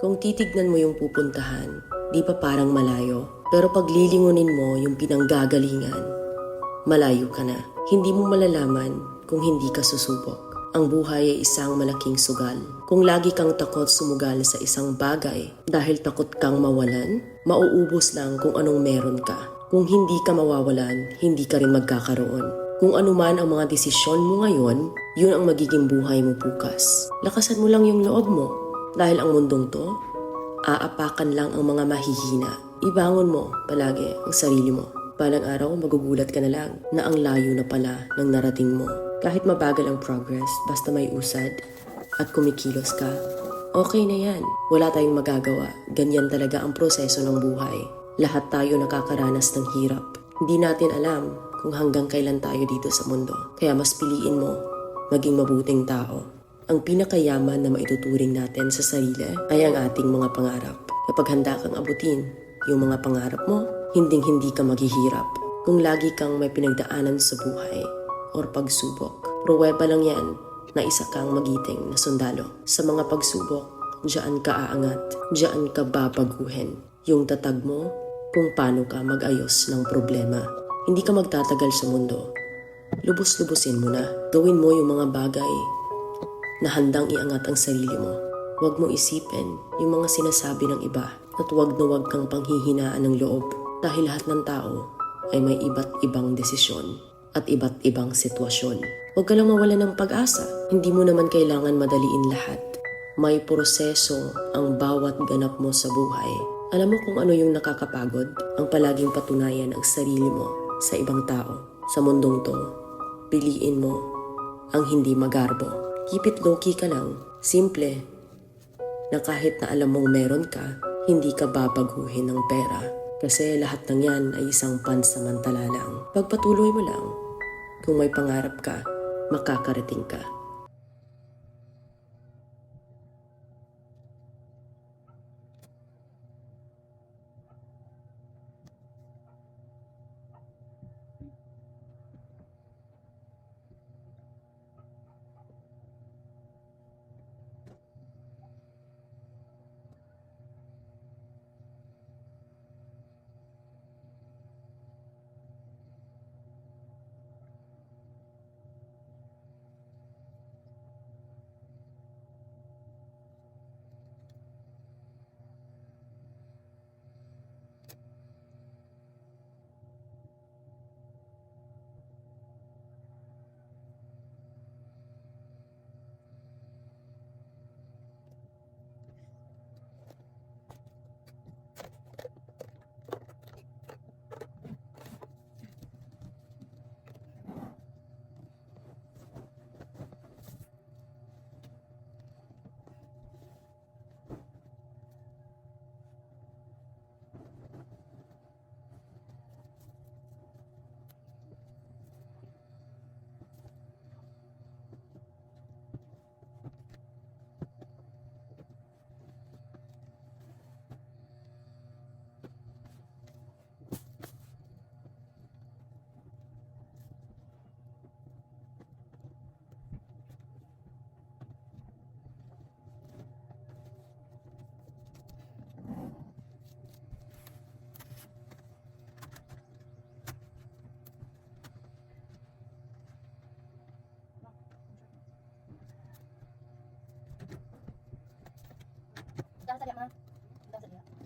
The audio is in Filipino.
Kung titignan mo yung pupuntahan, di ba parang malayo? Pero pag lilingunin mo yung pinanggagalingan, malayo ka na. Hindi mo malalaman kung hindi ka susubok. Ang buhay ay isang malaking sugal. Kung lagi kang takot sumugal sa isang bagay dahil takot kang mawalan, mauubos lang kung anong meron ka. Kung hindi ka mawawalan, hindi ka rin magkakaroon. Kung ano man ang mga desisyon mo ngayon, yun ang magiging buhay mo bukas. Lakasan mo lang yung loob mo. Dahil ang mundong to, aapakan lang ang mga mahihina. Ibangon mo palagi ang sarili mo. Balang araw, magugulat ka na lang na ang layo na pala ng narating mo. Kahit mabagal ang progress, basta may usad at kumikilos ka, okay na yan. Wala tayong magagawa. Ganyan talaga ang proseso ng buhay. Lahat tayo nakakaranas ng hirap. Hindi natin alam kung hanggang kailan tayo dito sa mundo. Kaya mas piliin mo maging mabuting tao. Ang pinakayaman na maituturing natin sa sarili ay ang ating mga pangarap. Kapag handa kang abutin yung mga pangarap mo, hinding-hindi ka maghihirap. Kung lagi kang may pinagdaanan sa buhay or pagsubok, pruweba lang yan na isa kang magiting na sundalo. Sa mga pagsubok, diyan ka aangat, diyan ka babaguhin. Yung tatag mo kung paano ka mag-ayos ng problema. Hindi ka magtatagal sa mundo. Lubos-lubusin mo na. Gawin mo yung mga bagay na handang iangat ang sarili mo. Huwag mo isipin yung mga sinasabi ng iba at huwag na huwag kang panghihinaan ng loob dahil lahat ng tao ay may iba't ibang desisyon at iba't ibang sitwasyon. Huwag ka lang mawalan ng pag-asa. Hindi mo naman kailangan madaliin lahat. May proseso ang bawat ganap mo sa buhay. Alam mo kung ano yung nakakapagod? Ang palaging patunayan ang sarili mo sa ibang tao. Sa mundong to, piliin mo ang hindi magarbo. Keep it low-key ka lang. Simple. Na kahit na alam mong meron ka, hindi ka babaguhin ng pera. Kasi lahat ng yan ay isang pansamantala lang. Pagpatuloy mo lang. Kung may pangarap ka, makakarating ka. Jangan saja, Ma. Jangan saja.